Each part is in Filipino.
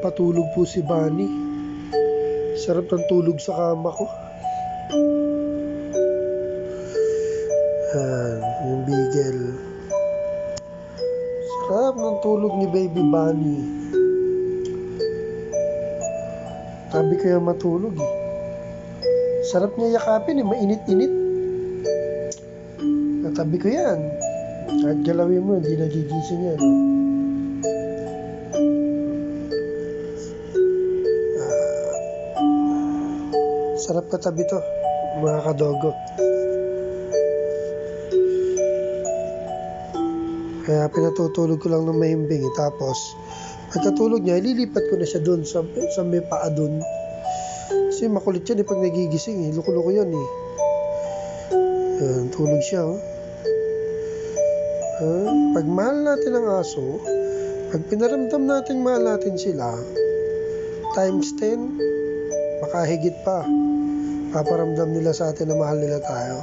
Nakakatulog po si Bunny. Sarap ng tulog sa kama ko. Yung Beagle. Sarap ng tulog ni Baby Bunny. Tabi ko yung matulog eh. Sarap niya yakapin eh, mainit-init. Natabi ko yan. Kahit galawin mo, hindi nagigising yan. Sarap katabi to, mga kadogo. Kaya pinatutulog ko lang ng mahimbing. Tapos, pagkatulog niya, ililipat ko na siya dun sa may paa dun. Kasi makulit yan pag nagigising. Luko-luko yan eh. Yan, tulog siya oh. Pag mahal natin ang aso, pag pinaramdam natin mahal natin sila, times 10, makahigit pa. Paparamdam nila sa atin na mahal nila tayo.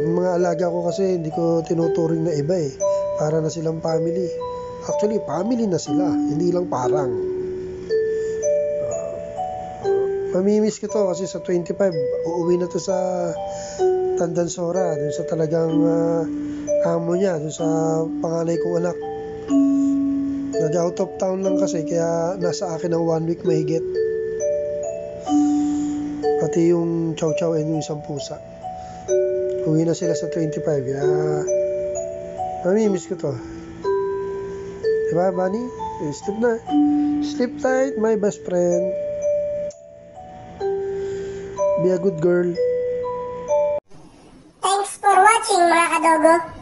Yung mga alaga ko kasi hindi ko tinuturing na iba eh. Para na silang family. Actually, family na sila. Hindi lang parang. Mamimiss ko to kasi sa 25, uuwi na to sa Tandansora. Dun sa talagang amo niya. Dun sa panganay kong anak. Nag-out of town lang kasi kaya nasa akin ang 1 week mahigit. Pati yung chow chow and yung isang pusa. Uwi na sila sa 25. Kaya mamimiss ko to. Diba, Bunny? Sleep na. Sleep tight, my best friend. Be a good girl. Thanks for watching, mga kadogo.